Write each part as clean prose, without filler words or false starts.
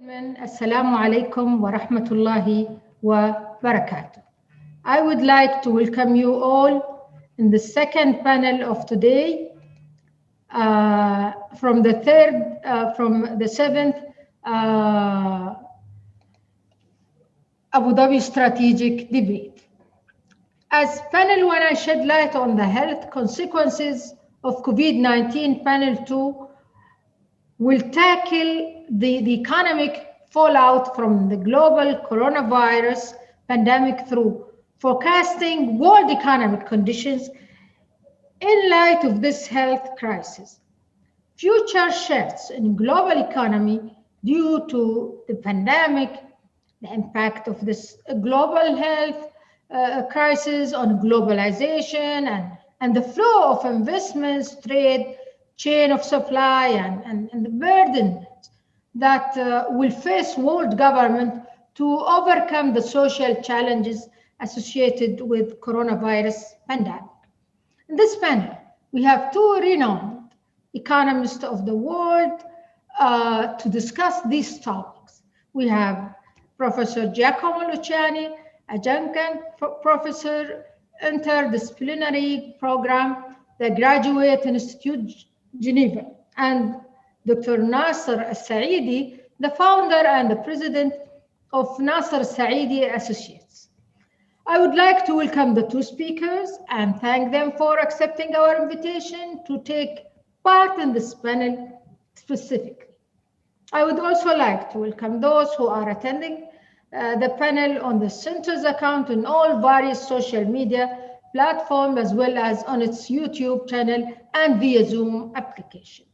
Assalamu alaikum wa rahmatullahi wa barakatuh. I would like to welcome you all in the second panel of today from the seventh Abu Dhabi strategic debate. As panel 1, I shed light on the health consequences of COVID-19. Panel 2 will tackle the economic fallout from the global coronavirus pandemic through forecasting world economic conditions in light of this health crisis. Future shifts in global economy due to the pandemic, the impact of this global health crisis on globalization and the flow of investments, trade, chain of supply, and the burden that will face world government to overcome the social challenges associated with coronavirus pandemic. In this panel, we have two renowned economists of the world to discuss these topics. We have Professor Giacomo Luciani, Adjunct Professor Interdisciplinary Program, the Graduate Institute, Geneva, and Dr. Nasser Saidi, the founder and the president of Nasser Saidi Associates. I would like to welcome the two speakers and thank them for accepting our invitation to take part in this panel specifically. I would also like to welcome those who are attending the panel on the Center's account in all various social media platforms, as well as on its YouTube channel and via Zoom application.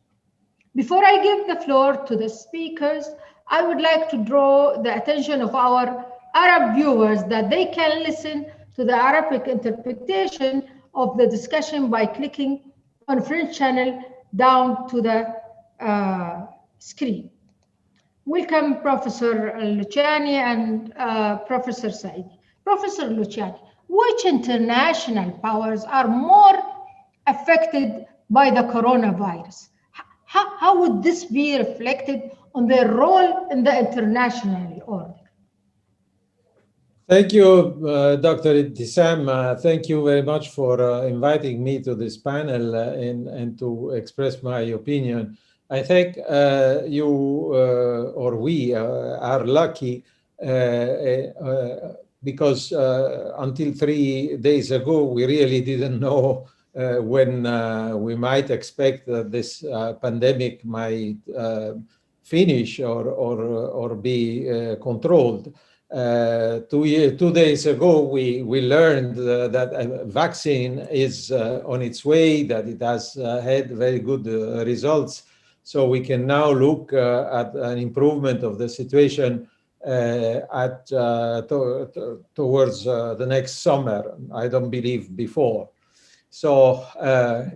Before I give the floor to the speakers, I would like to draw the attention of our Arab viewers that they can listen to the Arabic interpretation of the discussion by clicking on French channel down to the screen. Welcome, Professor Luciani and Professor Saidi. Professor Luciani, which international powers are more affected by the coronavirus? How would this be reflected on their role in the international order? Thank you, Dr. Dissam. Thank you very much for inviting me to this panel and to express my opinion. I think you or we are lucky because until 3 days ago, we really didn't know when we might expect that this pandemic might finish or be controlled. 2 days ago, we learned that a vaccine is on its way, that it has had very good results. So we can now look at an improvement of the situation towards the next summer. I don't believe before. So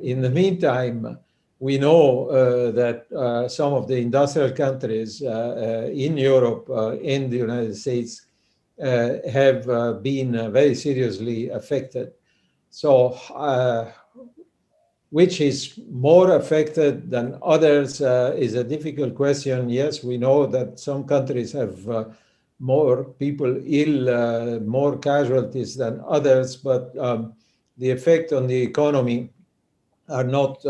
in the meantime, we know that some of the industrial countries in Europe, in the United States, have been very seriously affected. So which is more affected than others is a difficult question. Yes, we know that some countries have more people ill, more casualties than others, but the effect on the economy are not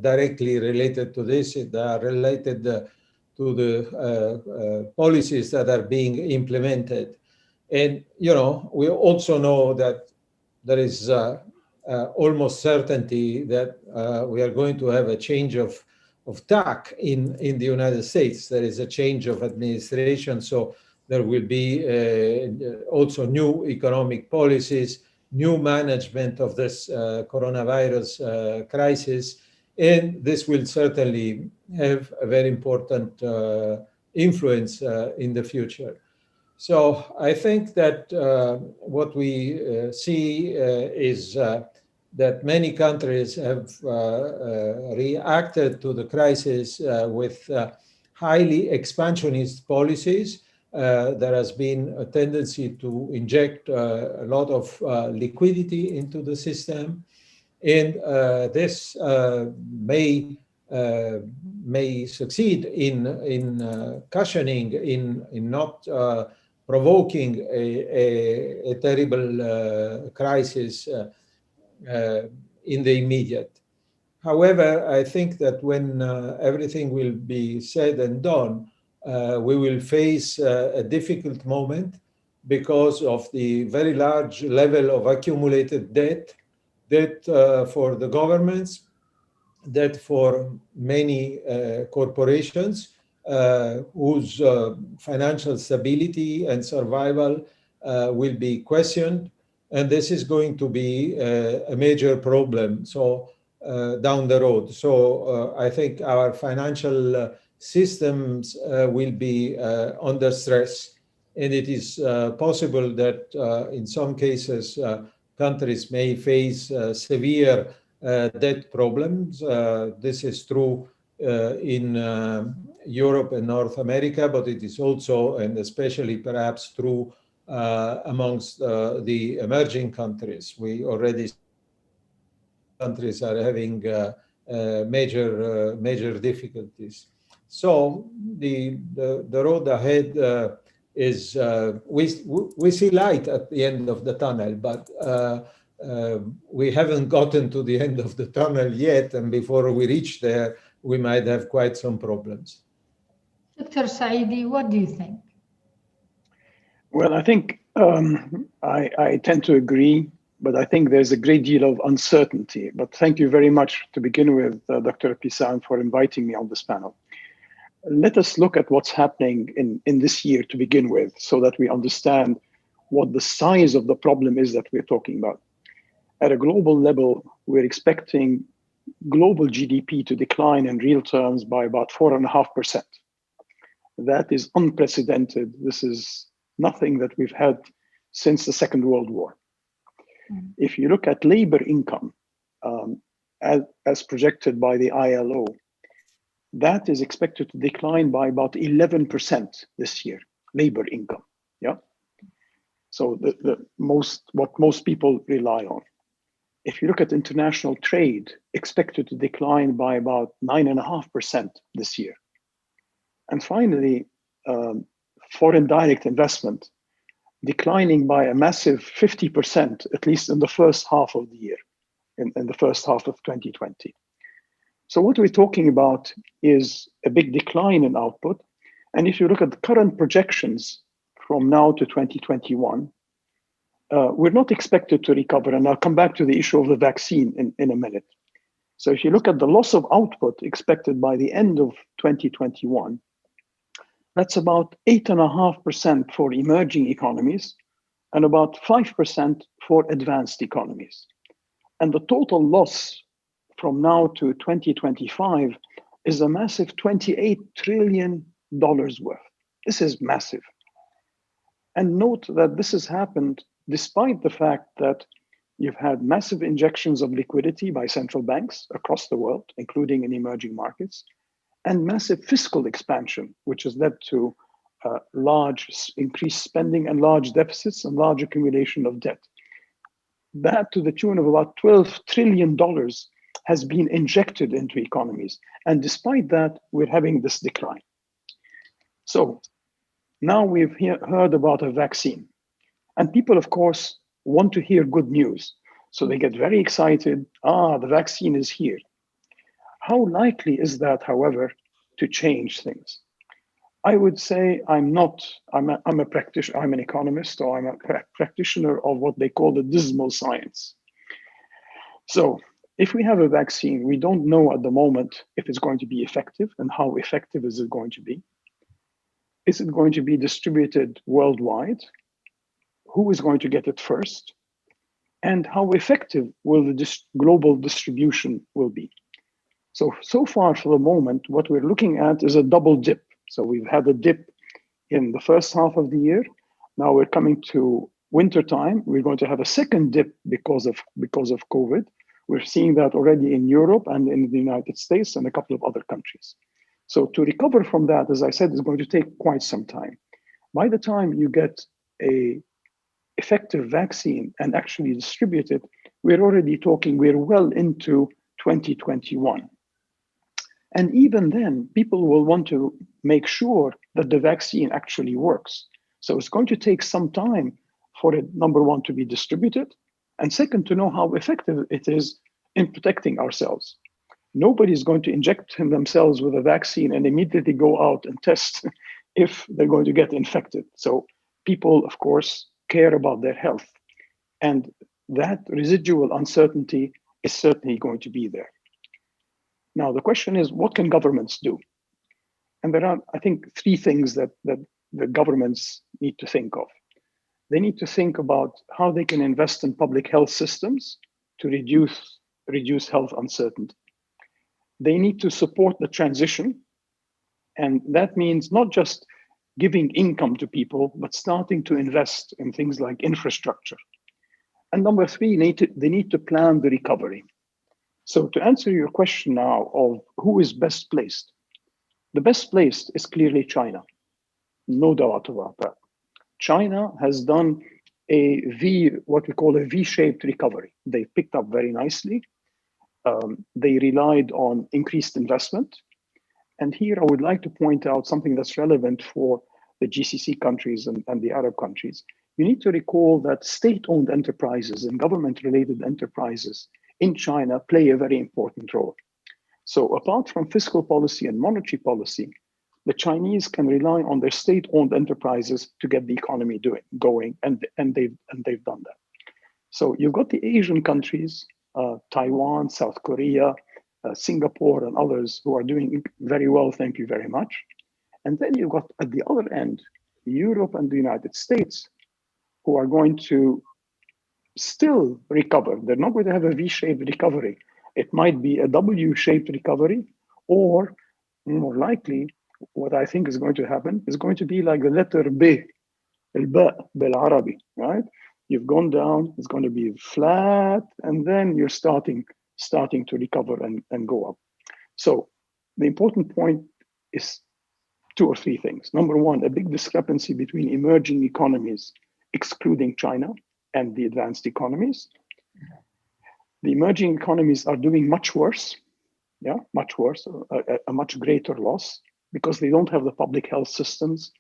directly related to this. They are related to the policies that are being implemented. And, you know, we also know that there is almost certainty that we are going to have a change of tack in the United States. There is a change of administration, so there will be also new economic policies, new management of this coronavirus crisis, and this will certainly have a very important influence in the future. So I think that what we see is that many countries have reacted to the crisis with highly expansionist policies. There has been a tendency to inject a lot of liquidity into the system. And this may may succeed in cushioning, in not provoking a terrible crisis in the immediate. However, I think that when everything will be said and done, we will face a difficult moment because of the very large level of accumulated debt for the governments, debt for many corporations whose financial stability and survival will be questioned. And this is going to be a major problem down the road. So I think our financial systems will be under stress. And it is possible that in some cases, countries may face severe debt problems. This is true in Europe and North America, but it is also and especially perhaps true amongst the emerging countries. We already countries are having major difficulties. So the road ahead is we see light at the end of the tunnel, but we haven't gotten to the end of the tunnel yet, and before we reach there, we might have quite some problems. Dr. Saidi, what do you think? Well, I think I tend to agree, but I think there's a great deal of uncertainty. But thank you very much to begin with, Dr. Pisan, for inviting me on this panel. Let us look at what's happening in this year to begin with, so that we understand what the size of the problem is that we're talking about. At a global level, we're expecting global GDP to decline in real terms by about 4.5%. That is unprecedented. This is nothing that we've had since the Second World War. If you look at labor income, as projected by the ILO, that is expected to decline by about 11% this year, labor income. Yeah. So what most people rely on. If you look at international trade, expected to decline by about 9.5% this year. And finally, foreign direct investment declining by a massive 50%, at least in the first half of the year, in the first half of 2020. So what we're talking about is a big decline in output. And if you look at the current projections from now to 2021, we're not expected to recover. And I'll come back to the issue of the vaccine in a minute. So if you look at the loss of output expected by the end of 2021, that's about 8.5% for emerging economies and about 5% for advanced economies. And the total loss from now to 2025 is a massive $28 trillion worth. This is massive. And note that this has happened despite the fact that you've had massive injections of liquidity by central banks across the world, including in emerging markets, and massive fiscal expansion, which has led to large increased spending and large deficits and large accumulation of debt. That to the tune of about $12 trillion has been injected into economies. And despite that, we're having this decline. So now we've heard about a vaccine. And people, of course, want to hear good news. So they get very excited. The vaccine is here. How likely is that, however, to change things? I would say I'm a practitioner, I'm an economist, or I'm a practitioner of what they call the dismal science. So if we have a vaccine, we don't know at the moment if it's going to be effective and how effective is it going to be. Is it going to be distributed worldwide? Who is going to get it first? And how effective will the global distribution will be? So far for the moment, what we're looking at is a double dip. So we've had a dip in the first half of the year. Now we're coming to winter time. We're going to have a second dip because of COVID. We're seeing that already in Europe and in the United States and a couple of other countries. So to recover from that, as I said, is going to take quite some time. By the time you get a effective vaccine and actually distribute it, we're already talking, we're well into 2021. And even then, people will want to make sure that the vaccine actually works. So it's going to take some time for it, number one, to be distributed, and second, to know how effective it is in protecting ourselves. Nobody's going to inject themselves with a vaccine and immediately go out and test if they're going to get infected. So people, of course, care about their health. And that residual uncertainty is certainly going to be there. Now, the question is, what can governments do? And there are, I think, three things that the governments need to think of. They need to think about how they can invest in public health systems to reduce health uncertainty. They need to support the transition. And that means not just giving income to people, but starting to invest in things like infrastructure. And number three, they need to plan the recovery. So to answer your question now of who is best placed, the best placed is clearly China. No doubt about that. China has done what we call a V-shaped recovery. They picked up very nicely. They relied on increased investment. And here I would like to point out something that's relevant for the GCC countries and the Arab countries. You need to recall that state-owned enterprises and government-related enterprises in China play a very important role. So apart from fiscal policy and monetary policy, the Chinese can rely on their state-owned enterprises to get the economy going, and they've done that. So you've got the Asian countries, Taiwan, South Korea, Singapore, and others who are doing very well, thank you very much. And then you've got at the other end, Europe and the United States, who are going to still recover. They're not going to have a V-shaped recovery. It might be a W-shaped recovery, or more likely, what I think is going to happen is going to be like the letter B, al-ba bil-Arabi, right? You've gone down, it's going to be flat, and then you're starting to recover and go up. So the important point is two or three things. Number one, a big discrepancy between emerging economies, excluding China, and the advanced economies. The emerging economies are doing much worse, much worse, a much greater loss, because they don't have the public health systems,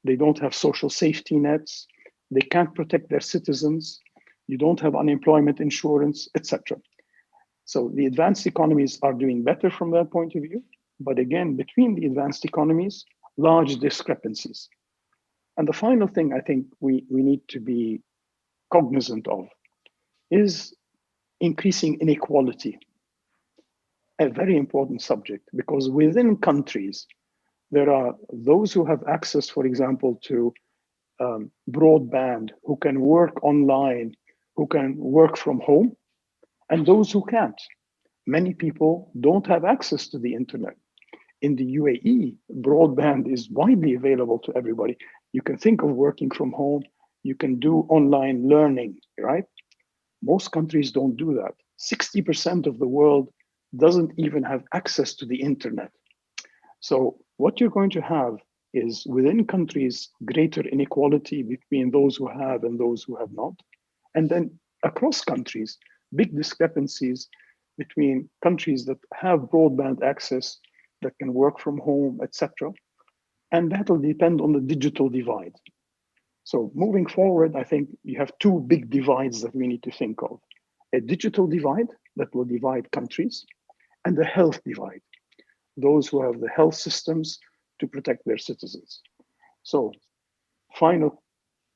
they don't have social safety nets, they can't protect their citizens, you don't have unemployment insurance, etc. So the advanced economies are doing better from that point of view, but again, between the advanced economies, large discrepancies. And the final thing I think we need to be cognizant of is increasing inequality. A very important subject, because within countries, there are those who have access, for example, to broadband, who can work online, who can work from home, and those who can't. Many people don't have access to the internet. In the UAE, broadband is widely available to everybody. You can think of working from home, you can do online learning, right? Most countries don't do that. 60% of the world doesn't even have access to the internet. So what you're going to have is within countries, greater inequality between those who have and those who have not. And then across countries, big discrepancies between countries that have broadband access, that can work from home, etc. And that'll depend on the digital divide. So moving forward, I think you have two big divides that we need to think of. A digital divide that will divide countries, and a health divide, those who have the health systems to protect their citizens. So final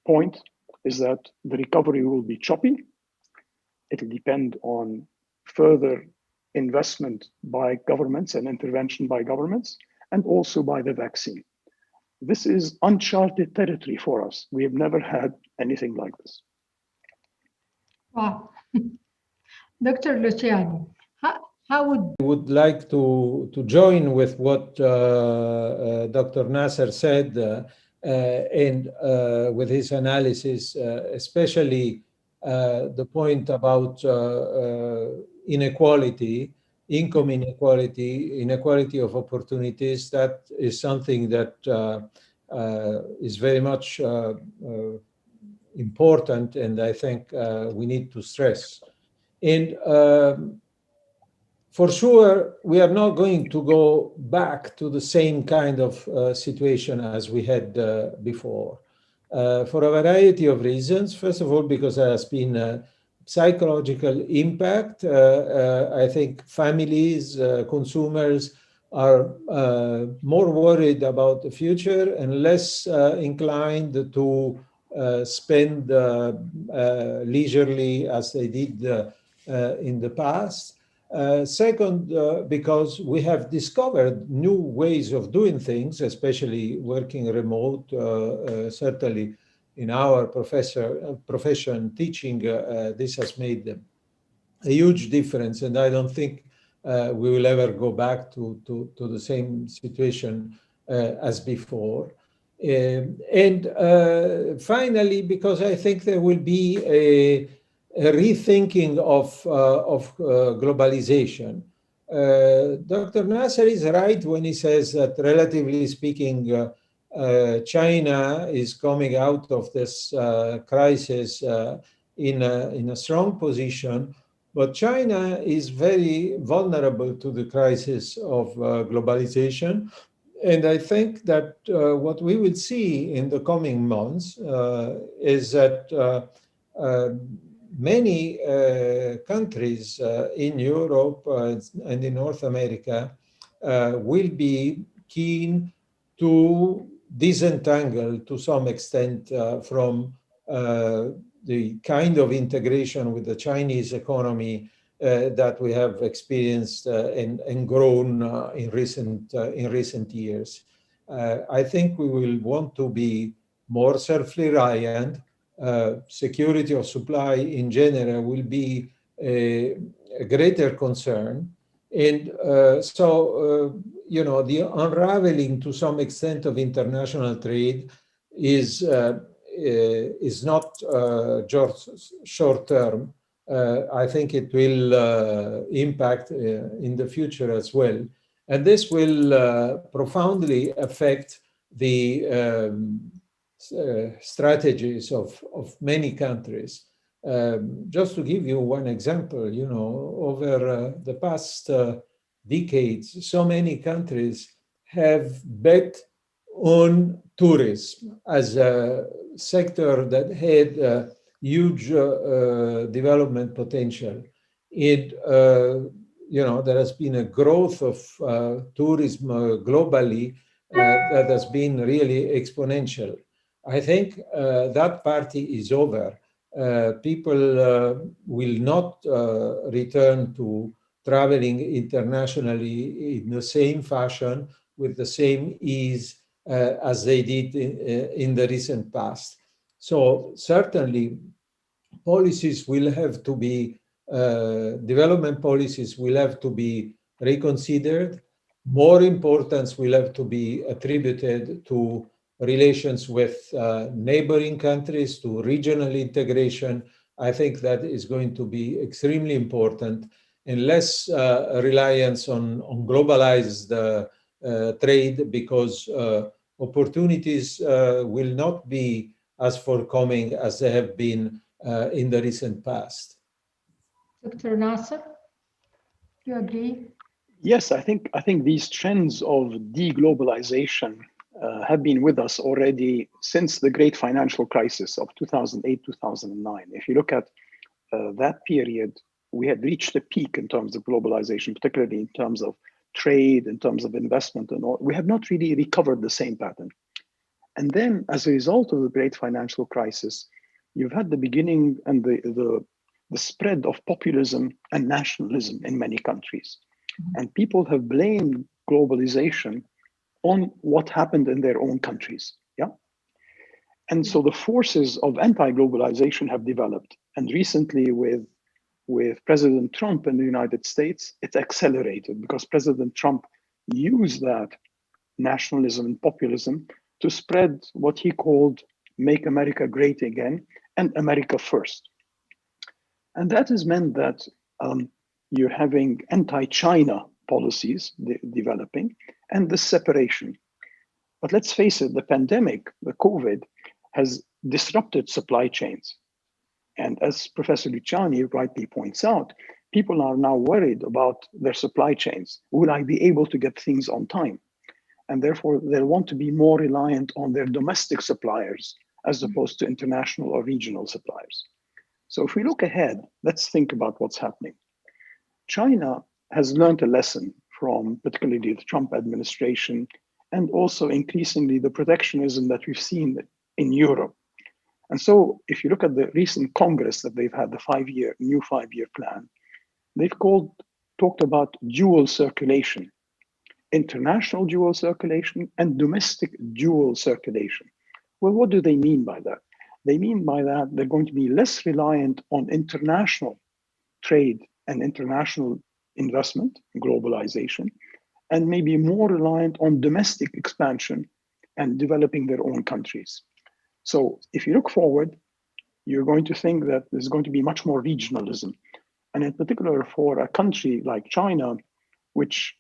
point is that the recovery will be choppy. It'll depend on further investment by governments and intervention by governments, and also by the vaccine. This is uncharted territory for us. We have never had anything like this. Wow. Dr. Luciani, how would... I would like to join with what Dr. Nasser said and with his analysis, especially the point about inequality, income inequality, inequality of opportunities. That is something that is very much important, and I think we need to stress. And For sure, we are not going to go back to the same kind of situation as we had before. For a variety of reasons. First of all, because there has been a psychological impact. I think families, consumers are more worried about the future and less inclined to spend leisurely as they did in the past. Second, because we have discovered new ways of doing things, especially working remote, certainly in our profession, teaching, this has made a huge difference. And I don't think we will ever go back to the same situation as before. And finally, because I think there will be a rethinking of globalization. Dr. Nasser is right when he says that, relatively speaking, China is coming out of this crisis in a strong position, but China is very vulnerable to the crisis of globalization. And I think that what we will see in the coming months is that many countries in Europe and in North America will be keen to disentangle to some extent from the kind of integration with the Chinese economy that we have experienced and grown in recent years. I think we will want to be more self-reliant. Security of supply in general will be a greater concern. And the unraveling to some extent of international trade is not just short term. I think it will impact in the future as well. And this will profoundly affect the strategies of many countries. Just to give you one example, over the past decades, so many countries have bet on tourism as a sector that had huge development potential. There has been a growth of tourism globally that has been really exponential. I think that party is over. People will not return to traveling internationally in the same fashion with the same ease as they did in the recent past. So certainly policies will have to be, development policies will have to be reconsidered. More importance will have to be attributed to relations with neighboring countries, to regional integration. I think that is going to be extremely important, and less reliance on globalized trade, because opportunities will not be as forthcoming as they have been in the recent past. Dr. Nasser, do you agree? Yes, I think these trends of deglobalization have been with us already since the great financial crisis of 2008, 2009. If you look at that period, we had reached a peak in terms of globalization, particularly in terms of trade, in terms of investment, and all. We have not really recovered the same pattern. And then, as a result of the great financial crisis, you've had the beginning and the spread of populism and nationalism in many countries. And people have blamed globalization on what happened in their own countries. Yeah. And so the forces of anti-globalization have developed. And recently with President Trump in the United States, it's accelerated because President Trump used that nationalism and populism to spread what he called "Make America Great Again" and America First. And that has meant that you're having anti-China policies developing and the separation. But let's face it, the pandemic, the COVID, has disrupted supply chains. And as Professor Luciani rightly points out, people are now worried about their supply chains. Will I be able to get things on time? And therefore, they'll want to be more reliant on their domestic suppliers as opposed to international or regional suppliers. So if we look ahead, let's think about what's happening. China has learned a lesson from particularly the Trump administration and also increasingly the protectionism that we've seen in Europe. And so if you look at the recent Congress that they've had, the new five-year plan, they've talked about dual circulation, international dual circulation and domestic dual circulation. Well, what do they mean by that? They mean by that they're going to be less reliant on international trade and international investment, globalization, and maybe more reliant on domestic expansion and developing their own countries. So if you look forward, you're going to think that there's going to be much more regionalism. And in particular for a country like China, which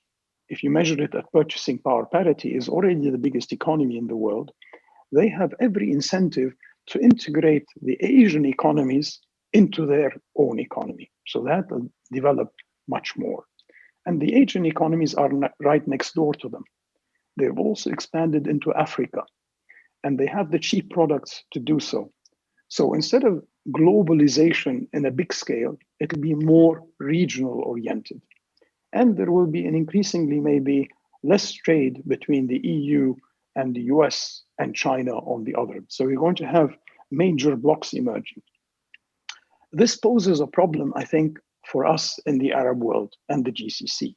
if you measure it at purchasing power parity is already the biggest economy in the world, they have every incentive to integrate the Asian economies into their own economy. So that will develop much more. And the Asian economies are right next door to them. They've also expanded into Africa, and they have the cheap products to do so. So instead of globalization in a big scale, it'll be more regional oriented. And there will be an increasingly maybe less trade between the EU and the US and China on the other. So we're going to have major blocks emerging. This poses a problem, I think, for us in the Arab world and the GCC,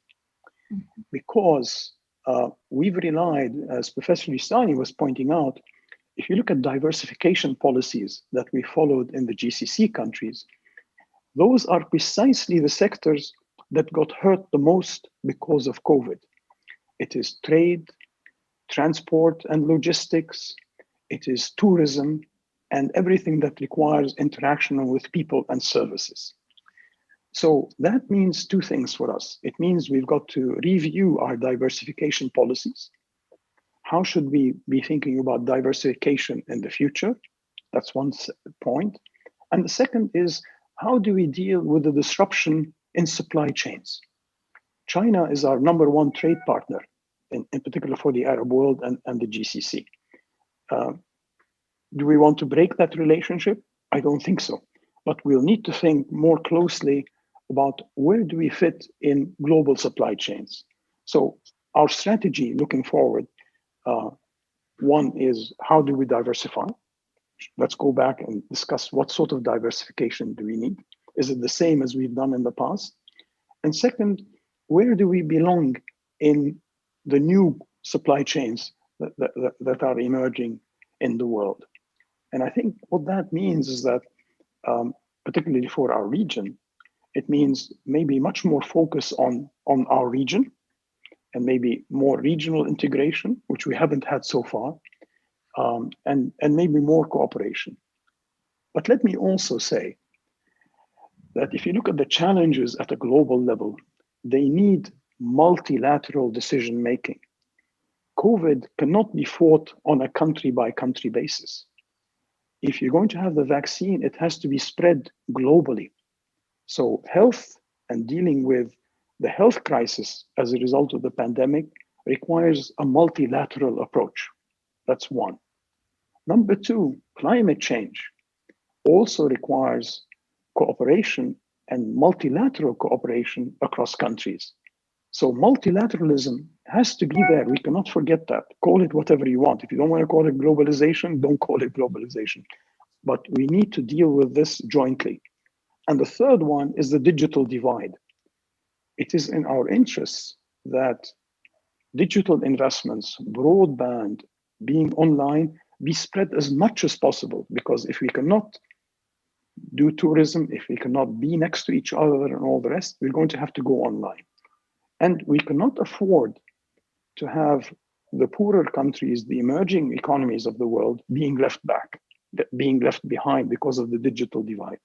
because we've relied, as Professor Luciani was pointing out, if you look at diversification policies that we followed in the GCC countries, those are precisely the sectors that got hurt the most because of COVID. It is trade, transport and logistics, it is tourism, and everything that requires interaction with people and services. So that means two things for us. It means we've got to review our diversification policies. How should we be thinking about diversification in the future? That's one point. And the second is, how do we deal with the disruption in supply chains? China is our number one trade partner, in particular for the Arab world and the GCC. Do we want to break that relationship? I don't think so. But we'll need to think more closely about where do we fit in global supply chains. So our strategy looking forward, one is how do we diversify? Let's go back and discuss what sort of diversification do we need? Is it the same as we've done in the past? And second, where do we belong in the new supply chains that are emerging in the world? And I think what that means is that, particularly for our region, it means maybe much more focus on our region and maybe more regional integration, which we haven't had so far, and maybe more cooperation. But let me also say that if you look at the challenges at a global level, they need multilateral decision making. COVID cannot be fought on a country by country basis. If you're going to have the vaccine, it has to be spread globally. So health and dealing with the health crisis as a result of the pandemic requires a multilateral approach. That's one. Number two, climate change also requires cooperation and multilateral cooperation across countries. So multilateralism has to be there. We cannot forget that. Call it whatever you want. If you don't want to call it globalization, don't call it globalization. But we need to deal with this jointly. And the third one is the digital divide. It is in our interests that digital investments, broadband, being online, be spread as much as possible. Because if we cannot do tourism, if we cannot be next to each other and all the rest, we're going to have to go online. And we cannot afford to have the poorer countries, the emerging economies of the world being left back, being left behind because of the digital divide.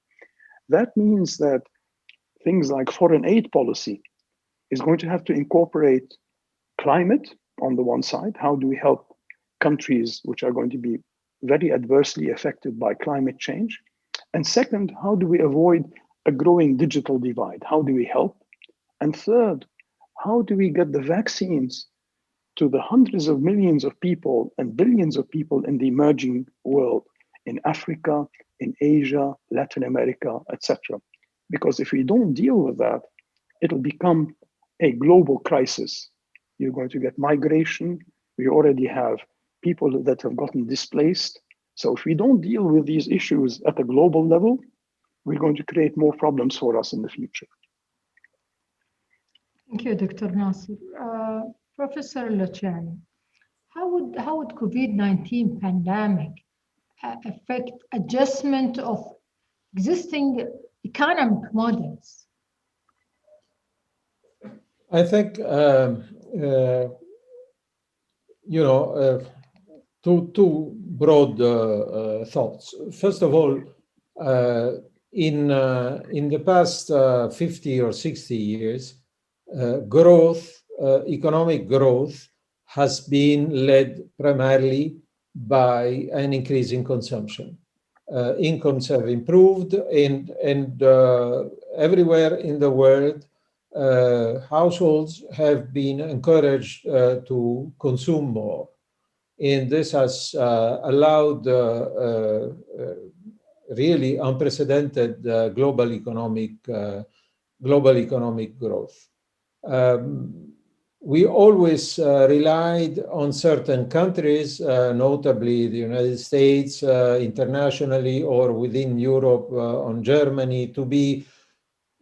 That means that things like foreign aid policy is going to have to incorporate climate on the one side. How do we help countries which are going to be very adversely affected by climate change? And second, how do we avoid a growing digital divide. How do we help? And third, how do we get the vaccines to the hundreds of millions of people and billions of people in the emerging world, in Africa, in Asia, Latin America, etc.? Because if we don't deal with that, it'll become a global crisis. You're going to get migration. We already have people that have gotten displaced. So if we don't deal with these issues at a global level, we're going to create more problems for us in the future. Thank you, Dr. Nasser. Professor Luciani, how would COVID-19 pandemic affect adjustment of existing economic models? I think two broad thoughts. First of all, in the past 50 or 60 years, economic growth has been led primarily by an increase in consumption. Incomes have improved, and everywhere in the world, households have been encouraged to consume more. And this has allowed really unprecedented global economic growth. We always relied on certain countries, notably the United States, internationally, or within Europe, on Germany, to be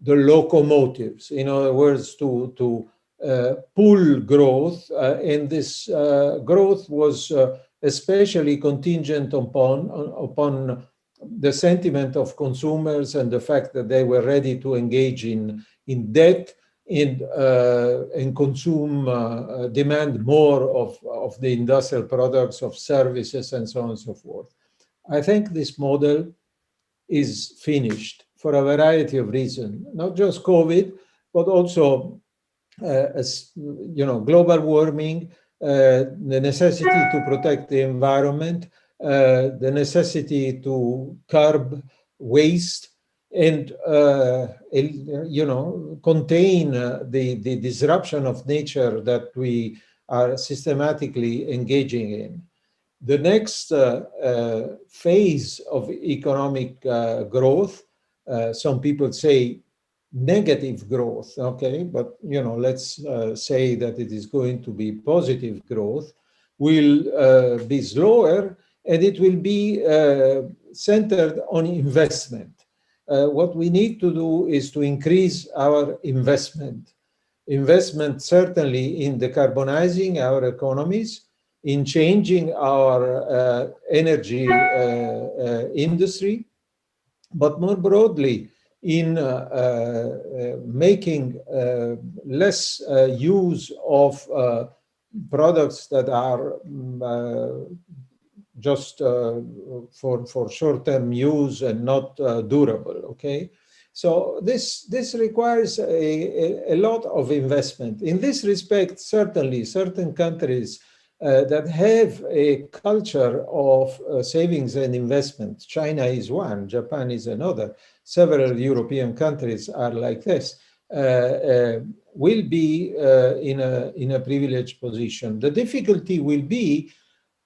the locomotives. In other words, to pull growth, and this growth was especially contingent upon the sentiment of consumers and the fact that they were ready to engage in debt and consume, demand more of the industrial products, of services, and so on and so forth. I think this model is finished for a variety of reasons, not just COVID, but also global warming, the necessity to protect the environment, the necessity to curb waste, and contain the disruption of nature that we are systematically engaging in. The next phase of economic growth, some people say negative growth, okay, but let's say that it is going to be positive growth, will be slower, and it will be centered on investment. What we need to do is to increase our investment certainly in decarbonizing our economies, in changing our energy industry, but more broadly in making less use of products that are just for short-term use and not durable, okay? So this requires a lot of investment. In this respect, certainly certain countries that have a culture of savings and investment, China is one, Japan is another, several European countries are like this, will be in a privileged position. The difficulty will be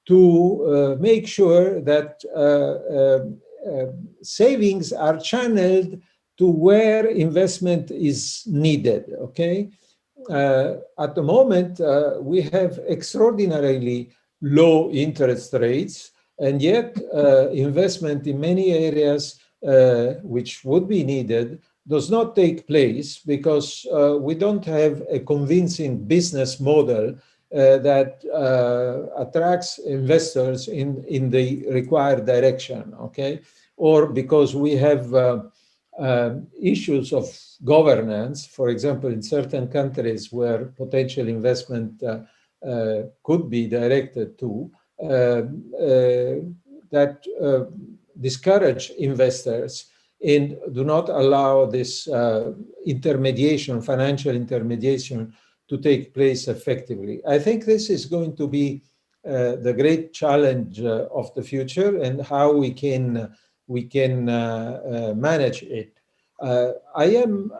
to make sure that savings are channeled to where investment is needed, okay? At the moment, we have extraordinarily low interest rates, and yet investment in many areas which would be needed does not take place because we don't have a convincing business model that attracts investors in the required direction, okay? Or because we have issues of governance, for example, in certain countries where potential investment could be directed to, that discourage investors and do not allow this intermediation, financial intermediation, to take place effectively. I think this is going to be the great challenge of the future and how we can manage it. I am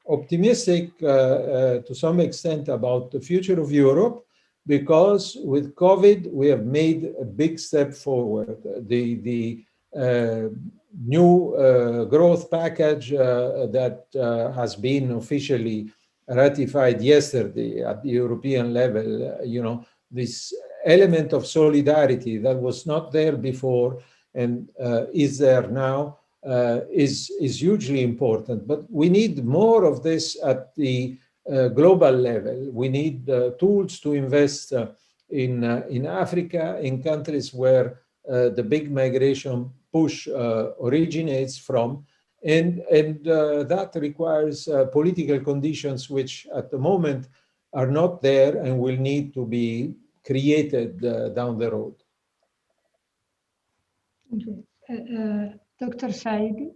optimistic to some extent about the future of Europe, because with COVID, we have made a big step forward. The new growth package that has been officially ratified yesterday at the European level, this element of solidarity that was not there before and is there now, is hugely important. But we need more of this at the global level. We need tools to invest in Africa, in countries where the big migration push originates from. And that requires political conditions which at the moment are not there and will need to be created down the road. Dr. Saidi?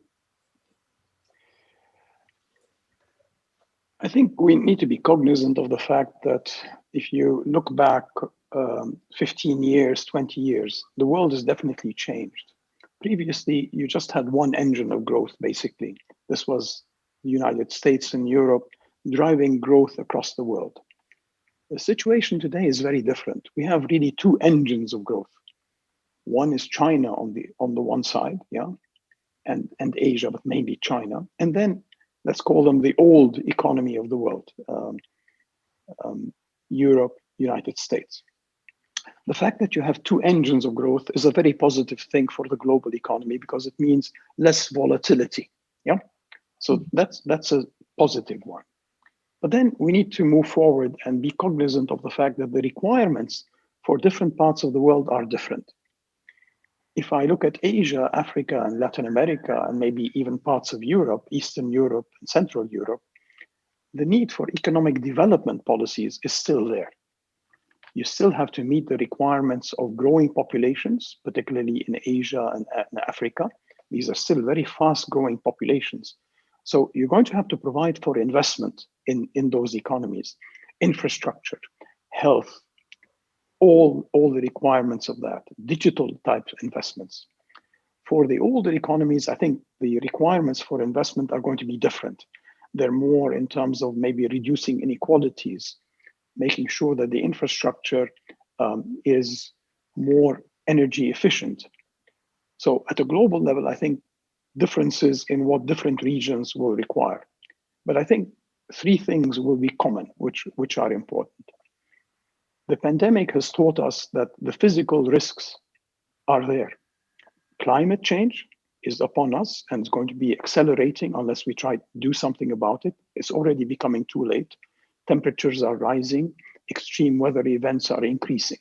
I think we need to be cognizant of the fact that if you look back 15 years, 20 years, the world has definitely changed. Previously, you just had one engine of growth, basically. This was the United States and Europe driving growth across the world. The situation today is very different. We have really two engines of growth. One is China on the one side, and Asia, but mainly China. And then let's call them the old economy of the world, Europe, United States. The fact that you have two engines of growth is a very positive thing for the global economy, because it means less volatility. So that's a positive one. But then we need to move forward and be cognizant of the fact that the requirements for different parts of the world are different. If I look at Asia, Africa, and Latin America, and maybe even parts of Europe, Eastern Europe and Central Europe, the need for economic development policies is still there. You still have to meet the requirements of growing populations, particularly in Asia and Africa. These are still very fast growing populations. So you're going to have to provide for investment in those economies, infrastructure, health, all the requirements of that, digital type investments. For the older economies, I think the requirements for investment are going to be different. They're more in terms of maybe reducing inequalities, making sure that the infrastructure is more energy efficient. So at a global level, I think differences in what different regions will require. But I think three things will be common, which are important. The pandemic has taught us that the physical risks are there. Climate change is upon us and it's going to be accelerating unless we try to do something about it. It's already becoming too late. Temperatures are rising, extreme weather events are increasing.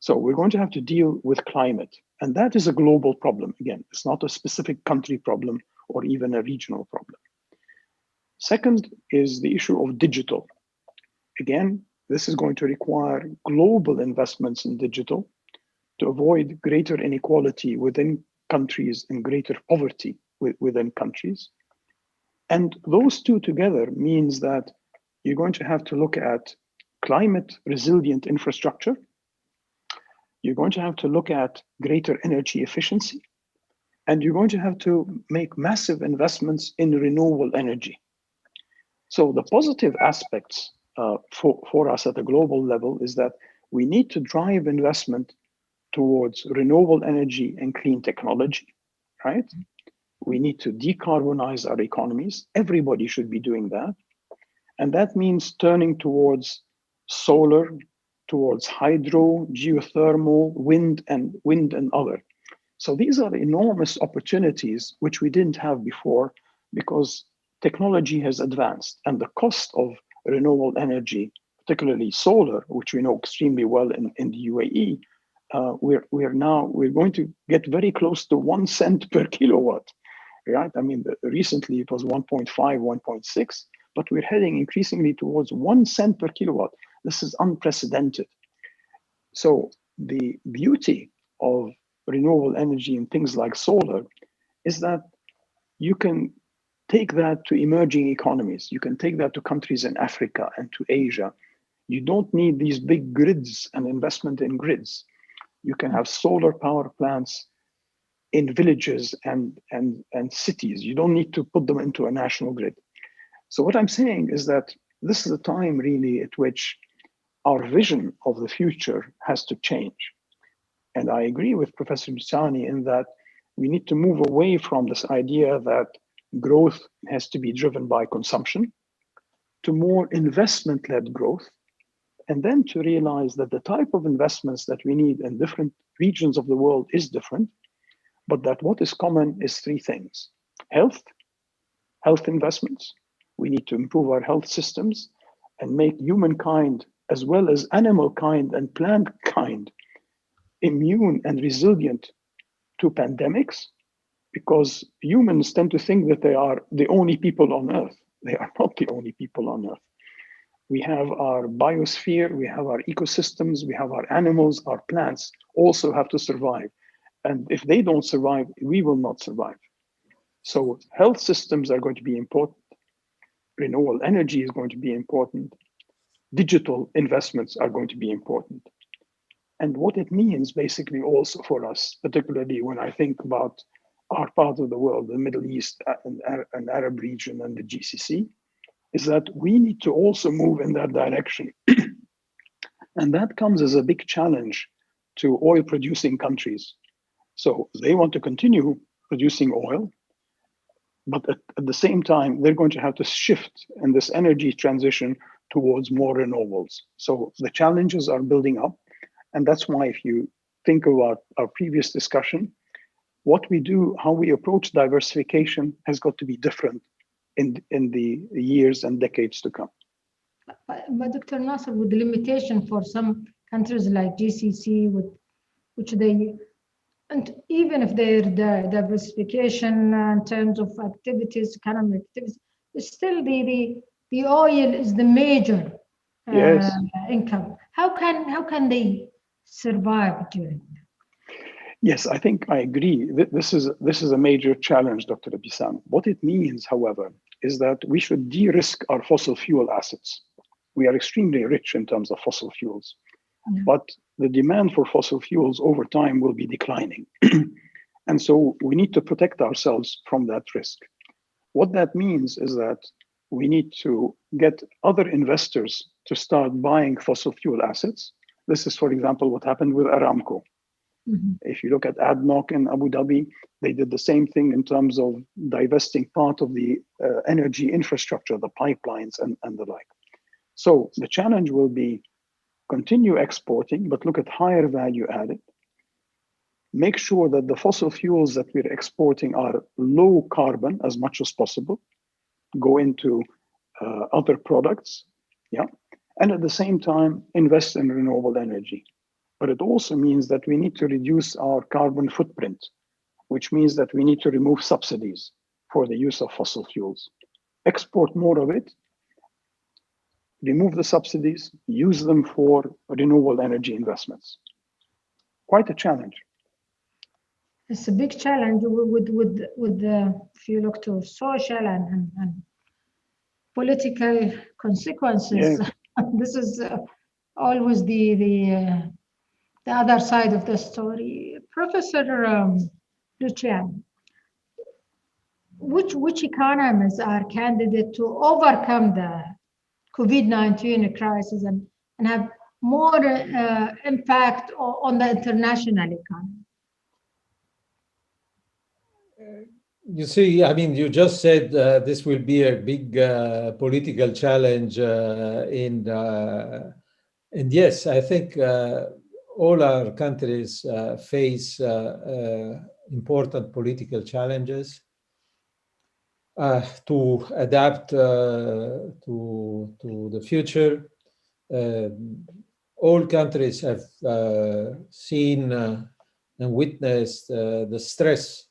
So we're going to have to deal with climate. And that is a global problem. Again, it's not a specific country problem or even a regional problem. Second is the issue of digital. Again, this is going to require global investments in digital to avoid greater inequality within countries and greater poverty within countries. And those two together means that you're going to have to look at climate resilient infrastructure. You're going to have to look at greater energy efficiency. And you're going to have to make massive investments in renewable energy. So the positive aspects for us at a global level is that we need to drive investment towards renewable energy and clean technology, right? We need to decarbonize our economies. Everybody should be doing that. And that means turning towards solar, towards hydro, geothermal, wind and other. So these are enormous opportunities which we didn't have before because technology has advanced and the cost of renewable energy, particularly solar, which we know extremely well in the UAE, we're going to get very close to 1 cent per kilowatt, right? I mean, recently it was 1.5, 1.6, but we're heading increasingly towards 1 cent per kilowatt. This is unprecedented. So the beauty of renewable energy and things like solar is that you can take that to emerging economies. You can take that to countries in Africa and to Asia. You don't need these big grids and investment in grids. You can have solar power plants in villages and cities. You don't need to put them into a national grid. So what I'm saying is that this is a time really at which our vision of the future has to change. And I agree with Professor Luciani in that we need to move away from this idea that growth has to be driven by consumption to more investment-led growth, and then to realize that the type of investments that we need in different regions of the world is different, but that what is common is three things: health investments. We need to improve our health systems and make humankind, as well as animal kind and plant kind, immune and resilient to pandemics, because humans tend to think that they are the only people on Earth. They are not the only people on Earth. We have our biosphere, we have our ecosystems, we have our animals, our plants also have to survive. And if they don't survive, we will not survive. So health systems are going to be important. Renewable energy is going to be important. Digital investments are going to be important. And what it means basically also for us, particularly when I think about our part of the world, the Middle East and Arab region and the GCC, is that we need to also move in that direction. And that comes as a big challenge to oil producing countries. So they want to continue producing oil, but at the same time, they're going to have to shift in this energy transition towards more renewables. So the challenges are building up. And that's why if you think about our previous discussion, what we do, how we approach diversification has got to be different in the years and decades to come. But Dr. Nasser, with the limitation for some countries like GCC, which they, and even if their diversification in terms of activities, economic activities, still the oil is the major Yes. income. How can they survive during that? Yes, I think I agree. This is a major challenge, Dr. Abissam. What it means, however, is that we should de-risk our fossil fuel assets. We are extremely rich in terms of fossil fuels, but the demand for fossil fuels over time will be declining. And so we need to protect ourselves from that risk. What that means is that we need to get other investors to start buying fossil fuel assets. This is, for example, what happened with Aramco. Mm-hmm. If you look at ADNOC in Abu Dhabi, they did the same thing in terms of divesting part of the energy infrastructure, the pipelines and the like. So the challenge will be continue exporting, but look at higher value added. Make sure that the fossil fuels that we're exporting are low carbon as much as possible, go into other products, yeah, and at the same time, invest in renewable energy. But it also means that we need to reduce our carbon footprint, which means that we need to remove subsidies for the use of fossil fuels. Export more of it, remove the subsidies, use them for renewable energy investments. Quite a challenge. It's a big challenge with the, if you look to social and political consequences. Yes. This is always the other side of the story. Professor Luciani, which economies are candidate to overcome the COVID-19 crisis and have more impact on the international economy? You see, I mean, you just said this will be a big political challenge, and yes, I think all our countries face important political challenges to adapt to the future. All countries have seen and witnessed the stress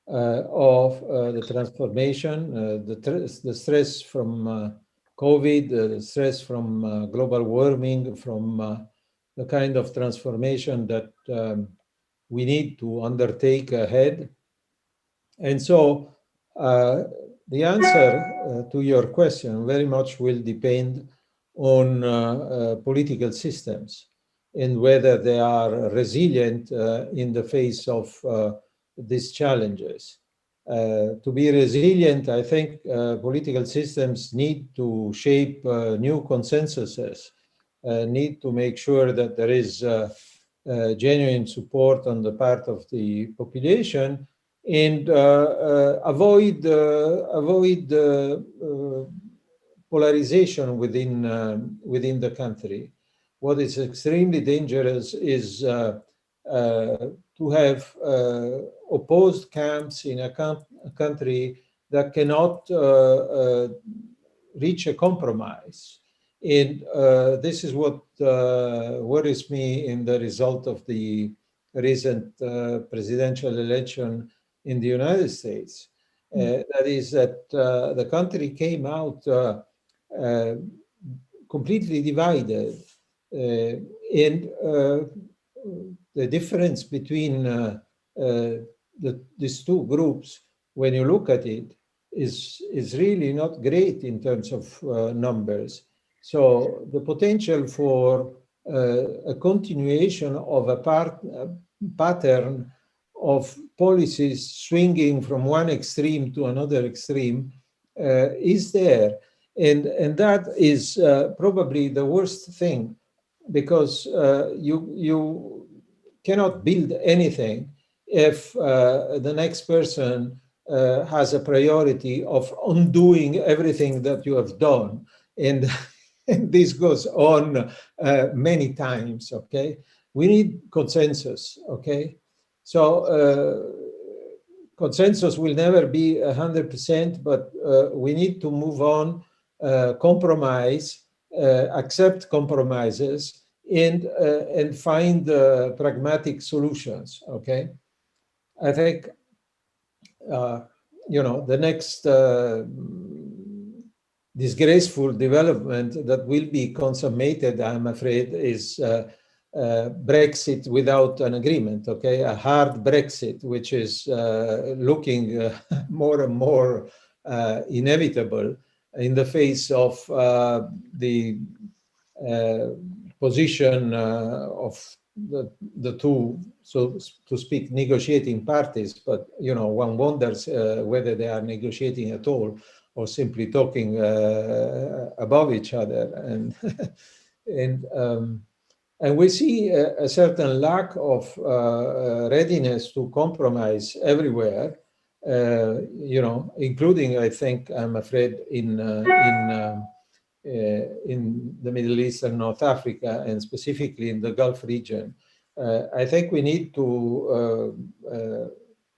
of the transformation, the stress from COVID, the stress from global warming, from the kind of transformation that we need to undertake ahead. And so the answer to your question very much will depend on political systems and whether they are resilient in the face of these challenges. To be resilient, I think political systems need to shape new consensuses, need to make sure that there is genuine support on the part of the population, and avoid polarization within the country. What is extremely dangerous is to have opposed camps in a country that cannot reach a compromise. And this is what worries me in the result of the recent presidential election in the United States. That is that the country came out completely divided. And the difference between these two groups, when you look at it, is really not great in terms of numbers. So the potential for a continuation of a pattern of policies swinging from one extreme to another extreme is there. And that is probably the worst thing, because you cannot build anything if the next person has a priority of undoing everything that you have done. And, and this goes on many times, okay? We need consensus, okay? So consensus will never be 100%, but we need to move on, compromise, accept compromises, and find pragmatic solutions, okay? I think, the next disgraceful development that will be consummated, I'm afraid, is Brexit without an agreement, okay? A hard Brexit, which is looking more and more inevitable in the face of the position of the two, so to speak, negotiating parties. But, one wonders whether they are negotiating at all or simply talking above each other. And we see a certain lack of readiness to compromise everywhere, including, I think, I'm afraid, in the Middle East and North Africa, and specifically in the Gulf region. I think we need to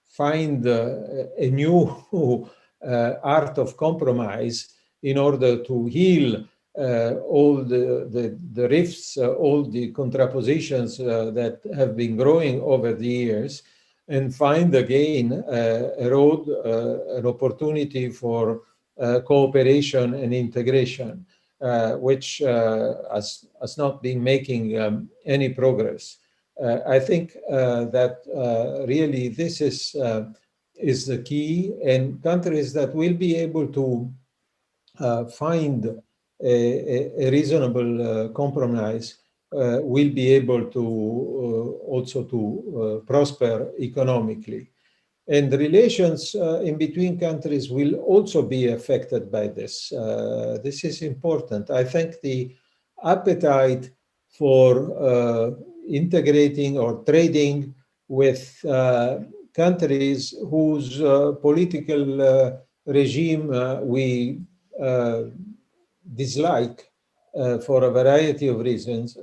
find a new art of compromise in order to heal all the rifts, all the contrapositions that have been growing over the years, and find again a road, an opportunity for cooperation and integration, which has not been making any progress. I think that really this is the key, and countries that will be able to find a reasonable compromise will be able to also to prosper economically. And the relations in between countries will also be affected by this. This is important. I think the appetite for integrating or trading with countries whose political regime we dislike for a variety of reasons,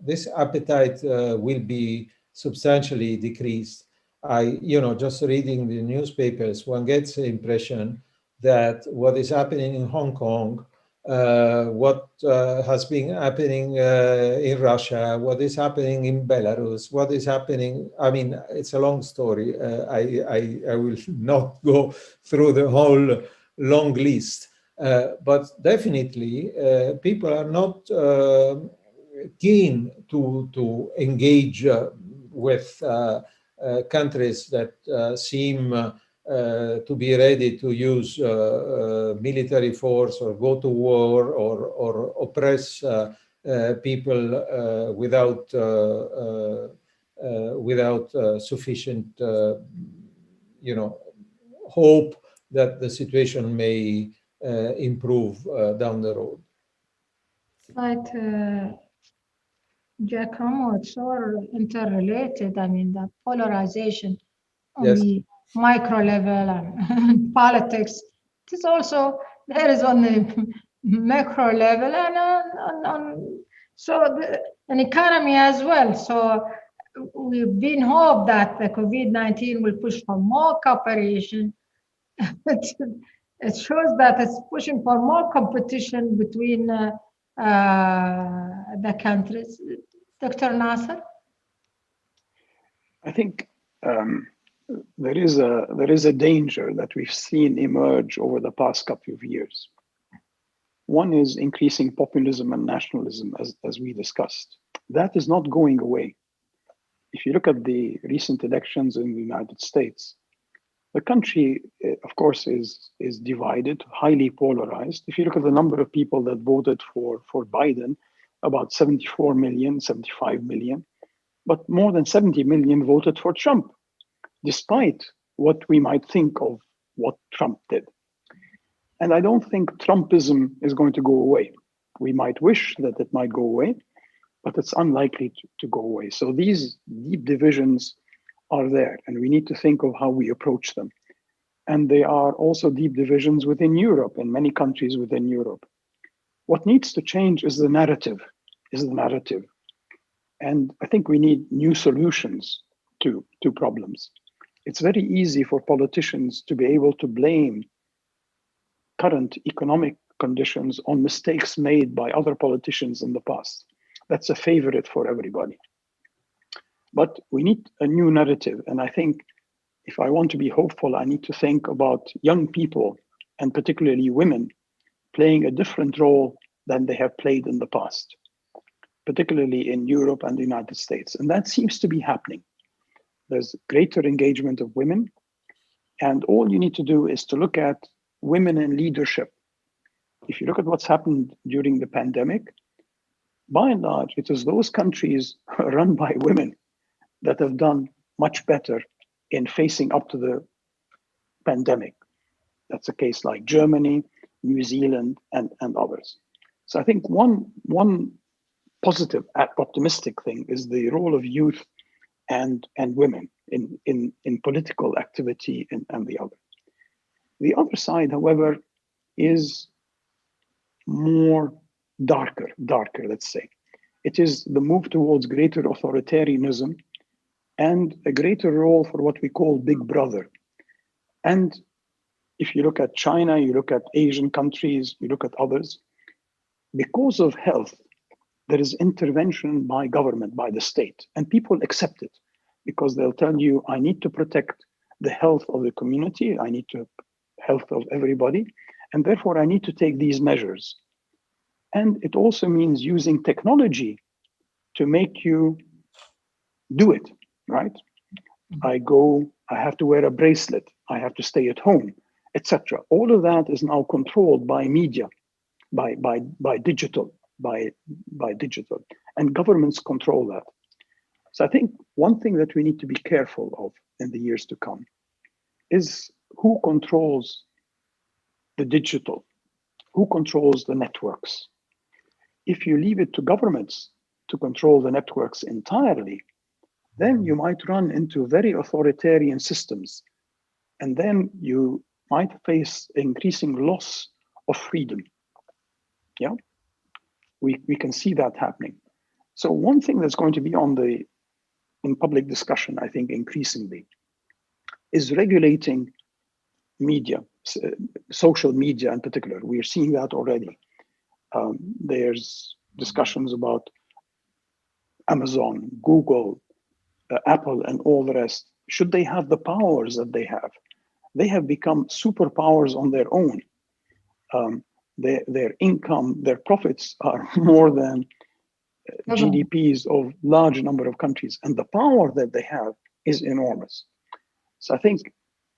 this appetite will be substantially decreased. Just reading the newspapers, one gets the impression that what is happening in Hong Kong, what has been happening in Russia, what is happening in Belarus, what is happening, it's a long story. I will not go through the whole long list. But definitely, people are not keen to engage with countries that seem to be ready to use military force or go to war or oppress people without without sufficient, hope that the situation may improve down the road. Right, Giacomo, it's all interrelated. I mean, the polarization on Yes. the micro level and politics. It is also there is on the macro level and an economy as well. So we've been hoped that the COVID-19 will push for more cooperation. It shows that it's pushing for more competition between the countries. Dr. Nasser? I think there is a danger that we've seen emerge over the past couple of years. One is increasing populism and nationalism, as we discussed. That is not going away. If you look at the recent elections in the United States, the country, of course, is divided, highly polarized. If you look at the number of people that voted for Biden, about 74 million, 75 million, but more than 70 million voted for Trump, despite what we might think of what Trump did. And I don't think Trumpism is going to go away. We might wish that it might go away, but it's unlikely to go away. So these deep divisions are there, and we need to think of how we approach them. And there are also deep divisions within Europe, in many countries within Europe. What needs to change is the narrative, And I think we need new solutions to problems. It's very easy for politicians to be able to blame current economic conditions on mistakes made by other politicians in the past. That's a favorite for everybody. But we need a new narrative. And I think if I want to be hopeful, I need to think about young people, and particularly women, playing a different role than they have played in the past, particularly in Europe and the United States. And that seems to be happening. There's greater engagement of women. And all you need to do is to look at women in leadership. If you look at what's happened during the pandemic, by and large, it is those countries run by women that have done much better in facing up to the pandemic. That's a case like Germany, New Zealand, and others. So I think one positive, optimistic thing is the role of youth and women in political activity and the other. The other side, however, is more darker, let's say. It is the move towards greater authoritarianism and a greater role for what we call Big Brother. And if you look at China, you look at Asian countries, you look at others, because of health, there is intervention by government, by the state, and people accept it because they'll tell you, I need to protect the health of the community, I need to health of everybody, and therefore I need to take these measures. And it also means using technology to make you do it, right? I have to wear a bracelet, I have to stay at home, etc. All of that is now controlled by media, by digital, and governments control that. So I think one thing that we need to be careful of in the years to come is who controls the digital, who controls the networks. If you leave it to governments to control the networks entirely, then you might run into very authoritarian systems. And then you might face increasing loss of freedom. Yeah, we can see that happening. So one thing that's going to be in public discussion, I think increasingly, is regulating media, social media in particular. We're seeing that already. There's discussions about Amazon, Google, Apple, and all the rest. Should they have the powers that they have? They have become superpowers on their own. Their income, their profits are more than GDPs of large number of countries, and the power that they have is enormous. So I think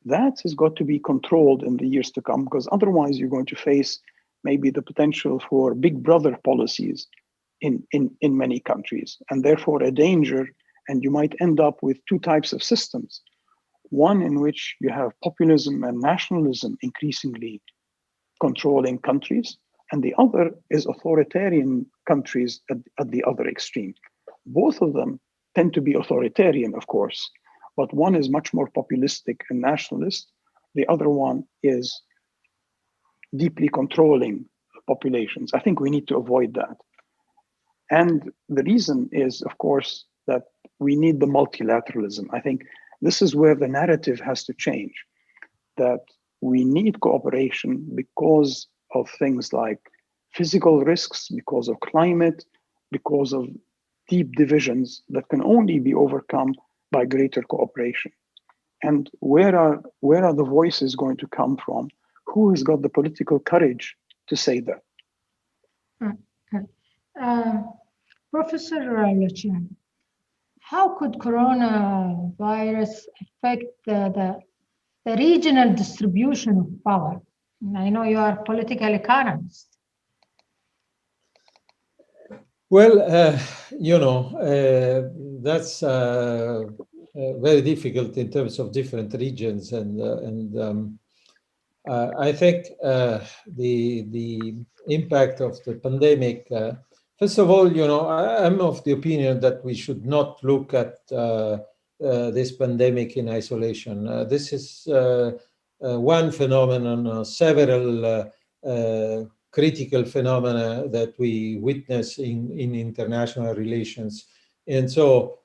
that has got to be controlled in the years to come, because otherwise you're going to face maybe the potential for big brother policies in many countries, and therefore a danger And you might end up with two types of systems. One in which you have populism and nationalism increasingly controlling countries, and the other is authoritarian countries at the other extreme. Both of them tend to be authoritarian, of course, but one is much more populistic and nationalist. The other one is deeply controlling populations. I think we need to avoid that. And the reason is, of course, that we need the multilateralism. I think this is where the narrative has to change, that we need cooperation because of things like physical risks, because of climate, because of deep divisions that can only be overcome by greater cooperation. And where are the voices going to come from? Who has got the political courage to say that? Professor Luciani, how could coronavirus affect the regional distribution of power? And I know you are a political economist. Well, that's very difficult in terms of different regions, and I think the impact of the pandemic. First of all, I'm of the opinion that we should not look at this pandemic in isolation. This is one phenomenon, several critical phenomena that we witness in international relations. And so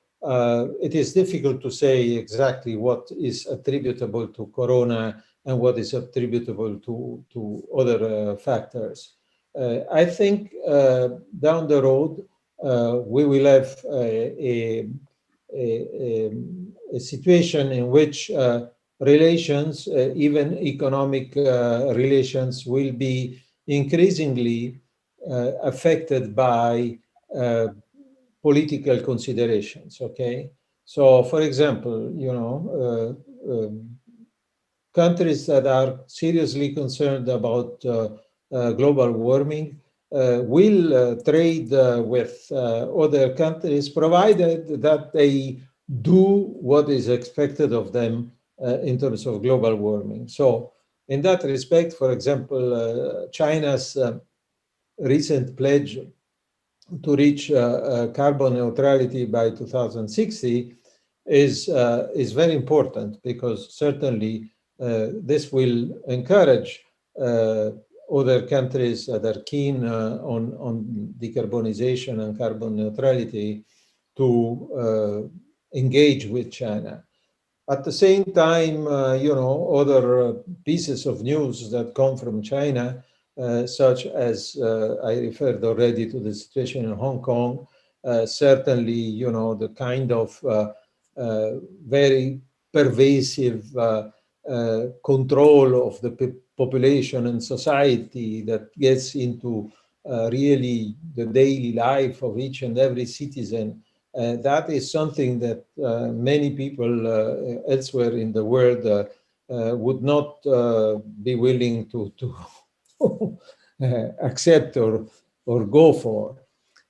it is difficult to say exactly what is attributable to Corona and what is attributable to other factors. I think down the road, we will have a situation in which relations, even economic relations, will be increasingly affected by political considerations, okay? So, for example, countries that are seriously concerned about global warming will trade with other countries, provided that they do what is expected of them in terms of global warming. So in that respect, for example, China's recent pledge to reach carbon neutrality by 2060 is very important, because certainly this will encourage other countries that are keen on decarbonization and carbon neutrality to engage with China. At the same time, other pieces of news that come from China, such as I referred already to the situation in Hong Kong, certainly, the kind of very pervasive control of the population and society that gets into really the daily life of each and every citizen. That is something that many people elsewhere in the world would not be willing to accept or go for.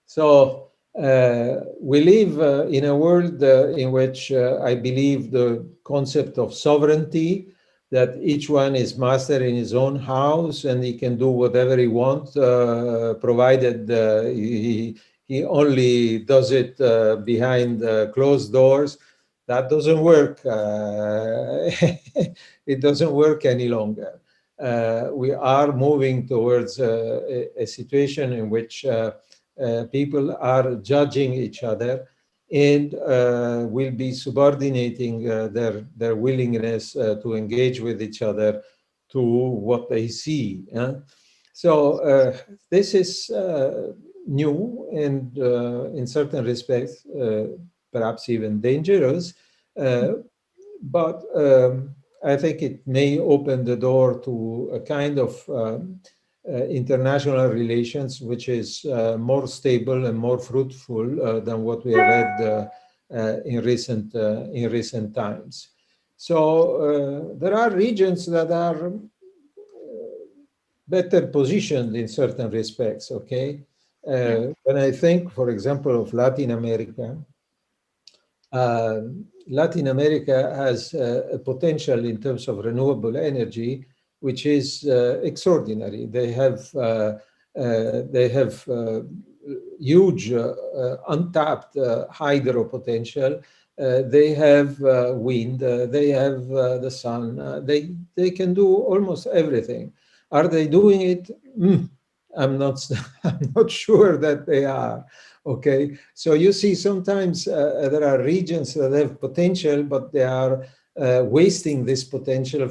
So we live in a world in which I believe the concept of sovereignty, that each one is master in his own house and he can do whatever he wants, provided he only does it behind closed doors. That doesn't work. It doesn't work any longer. We are moving towards a situation in which people are judging each other and will be subordinating their willingness to engage with each other to what they see. So this is new and in certain respects perhaps even dangerous, but I think it may open the door to a kind of international relations which is more stable and more fruitful than what we have had in recent times. So there are regions that are better positioned in certain respects, okay? When I think, for example, of Latin America, Latin America has a potential in terms of renewable energy, which is extraordinary. They have huge untapped hydro potential. They have wind. They have the sun. They can do almost everything. Are they doing it? I'm not. I'm not sure that they are. Okay, so you see, sometimes there are regions that have potential, but they are wasting this potential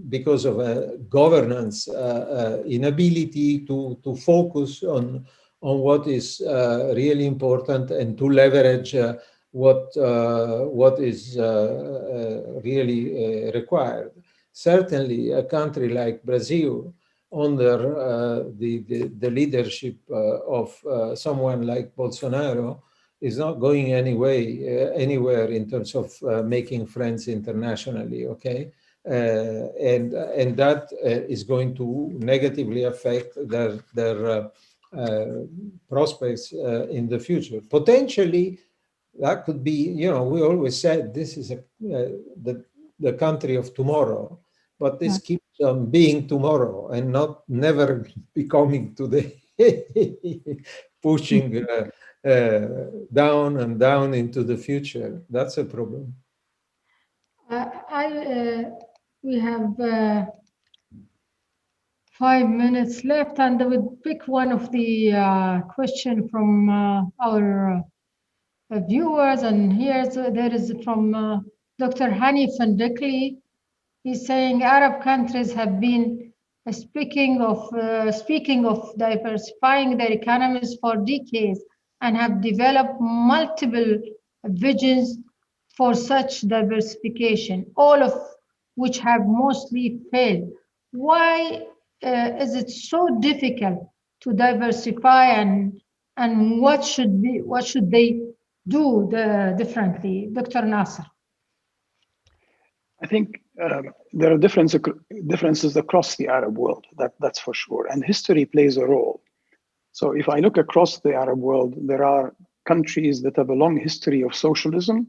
because of a governance inability to focus on what is really important and to leverage what is really required. Certainly, a country like Brazil, under the leadership of someone like Bolsonaro, is not going anywhere in terms of making friends internationally. Okay, and that is going to negatively affect their prospects in the future. Potentially, that could be. We always said this is the country of tomorrow. But this keeps on being tomorrow and never becoming today, pushing down and down into the future. That's a problem. We have 5 minutes left, and I would pick one of the question from our viewers. And there is from Dr. Hani Fandekli. He's saying Arab countries have been speaking of diversifying their economies for decades and have developed multiple visions for such diversification, all of which have mostly failed. Why is it so difficult to diversify, and what should they do differently, Dr. Nasser? I think there are differences across the Arab world, that's for sure. And history plays a role. So if I look across the Arab world, there are countries that have a long history of socialism,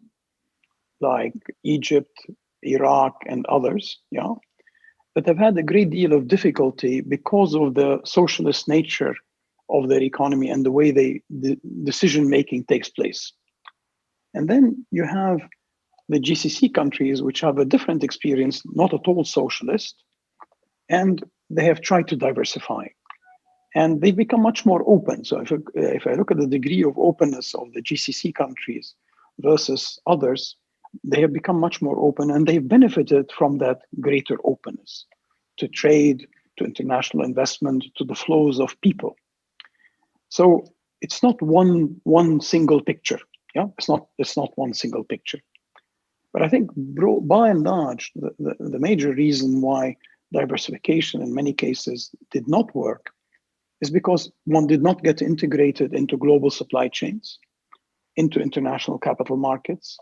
like Egypt, Iraq, and others, that have had a great deal of difficulty because of the socialist nature of their economy and the way the decision-making takes place. And then you have the GCC countries, which have a different experience, not at all socialist, and they have tried to diversify. And they've become much more open. So if I look at the degree of openness of the GCC countries versus others, they have become much more open, and they've benefited from that greater openness to trade, to international investment, to the flows of people. So it's not one single picture. It's not one single picture. But I think, by and large, the major reason why diversification in many cases did not work is because one did not get integrated into global supply chains, into international capital markets,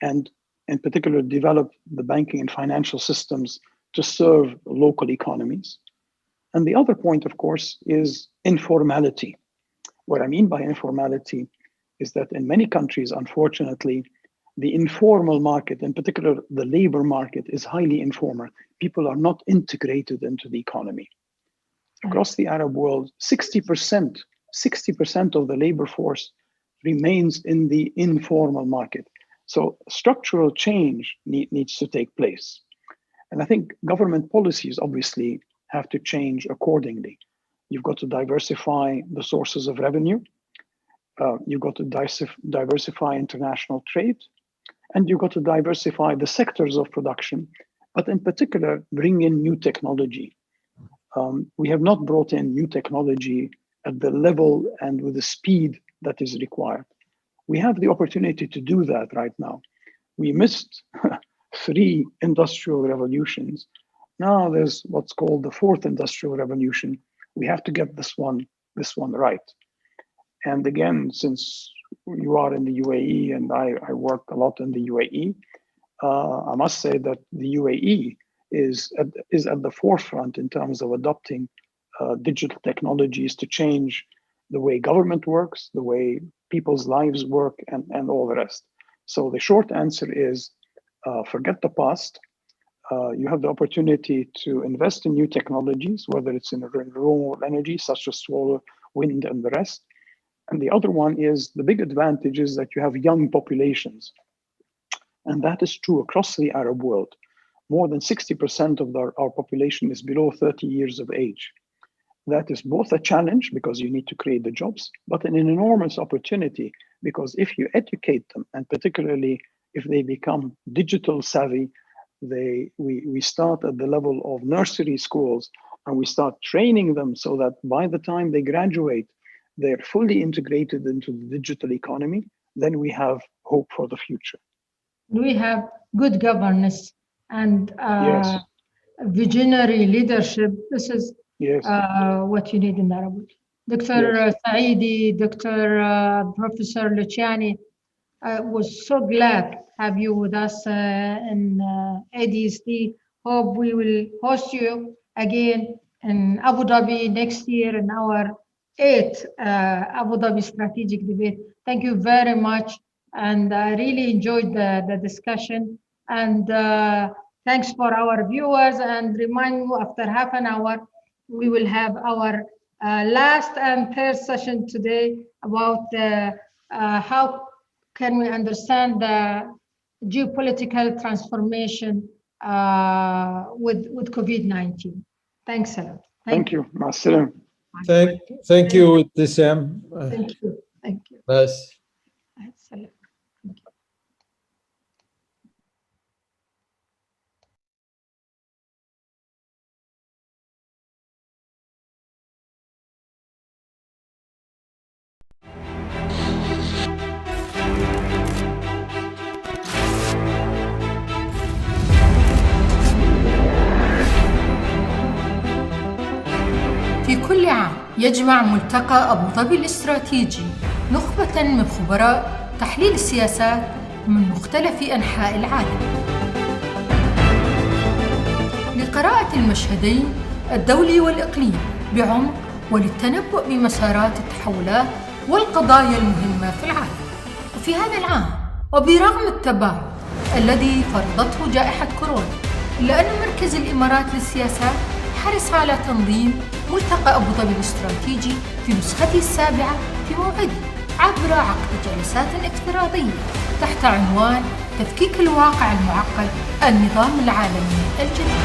and in particular develop the banking and financial systems to serve local economies. And the other point, of course, is informality. What I mean by informality is that in many countries, unfortunately, the informal market, in particular the labor market, is highly informal. People are not integrated into the economy. Across the Arab world, 60% of the labor force remains in the informal market. So structural change needs to take place. And I think government policies obviously have to change accordingly. You've got to diversify the sources of revenue. You've got to diversify international trade. And you've got to diversify the sectors of production, but in particular, bring in new technology. We have not brought in new technology at the level and with the speed that is required. We have the opportunity to do that right now. We missed 3 industrial revolutions. Now there's what's called the 4th industrial revolution. We have to get this one right. And again, since you are in the UAE and I work a lot in the UAE, I must say that the UAE is at the forefront in terms of adopting digital technologies to change the way government works, the way people's lives work, and all the rest. So the short answer is forget the past. You have the opportunity to invest in new technologies, whether it's in renewable energy, such as solar, wind, and the rest. And the other one is the big advantage is that you have young populations. And that is true across the Arab world. More than 60% of our population is below 30 years of age. That is both a challenge because you need to create the jobs, but an enormous opportunity because if you educate them, and particularly if they become digital savvy, we start at the level of nursery schools and we start training them so that by the time they graduate, they're fully integrated into the digital economy, then we have hope for the future. We have good governance and yes. visionary leadership. This is yes. What you need in Arab world. Dr. Yes. Saidi, Dr. Professor Luciani, I was so glad to have you with us in ADSD. Hope we will host you again in Abu Dhabi next year in our 8th Abu Dhabi strategic debate. Thank you very much. And I really enjoyed the discussion. And thanks for our viewers. And remind you, after half an hour, we will have our last and third session today about how can we understand the geopolitical transformation with COVID-19. Thanks a lot. Thank you. Nasser. Thank you, Tissam. Thank you. Thank you. Bas. Excellent. Thank you. في كل عام يجمع ملتقى أبو ظبي الاستراتيجي نخبة من خبراء تحليل السياسات من مختلف أنحاء العالم لقراءة المشهدين الدولي والإقليمي بعمق وللتنبؤ بمسارات التحولات والقضايا المهمة في العالم. وفي هذا العام وبرغم التباعد الذي فرضته جائحة كورونا، إلا أن مركز الإمارات للسياسات حرص على تنظيم ملتقى أبو ظبي الاستراتيجي في نسخته السابعة في موعده عبر عقد جلسات افتراضية تحت عنوان تفكيك الواقع المعقد النظام العالمي الجديد،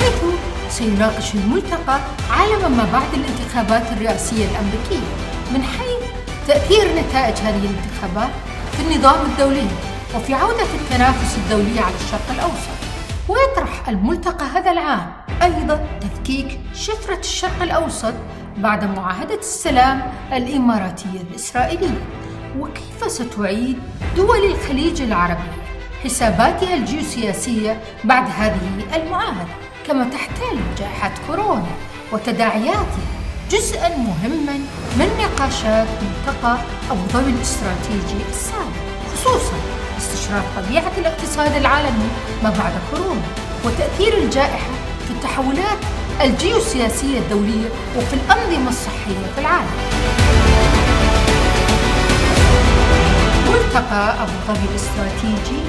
حيث سيناقش الملتقى عالم ما بعد الانتخابات الرئاسية الأمريكية من حيث تأثير نتائج هذه الانتخابات في النظام الدولي وفي عودة التنافس الدولي على الشرق الأوسط. ويطرح الملتقى هذا العام أيضا تفكيك شفرة الشرق الأوسط بعد معاهدة السلام الإماراتية الإسرائيلية، وكيف ستعيد دول الخليج العربي حساباتها الجيوسياسية بعد هذه المعاهدة، كما تحتل جائحة كورونا وتداعياتها جزءاً مهماً من نقاشات ملتقى أبو ظبي الاستراتيجي السابق، خصوصاً استشراف طبيعة الاقتصاد العالمي ما بعد كورونا وتأثير الجائحة في التحولات الجيوسياسية الدولية وفي الأنظمة الصحية في العالم. ملتقى أبو ظبي الاستراتيجي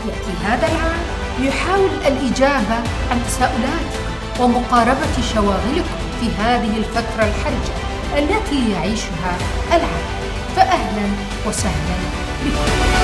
يأتي هذا العام يحاول الإجابة عن تساؤلاتكم ومقاربة شواغلكم في هذه الفترة الحرجة التي يعيشها العالم. فأهلا وسهلا بكم.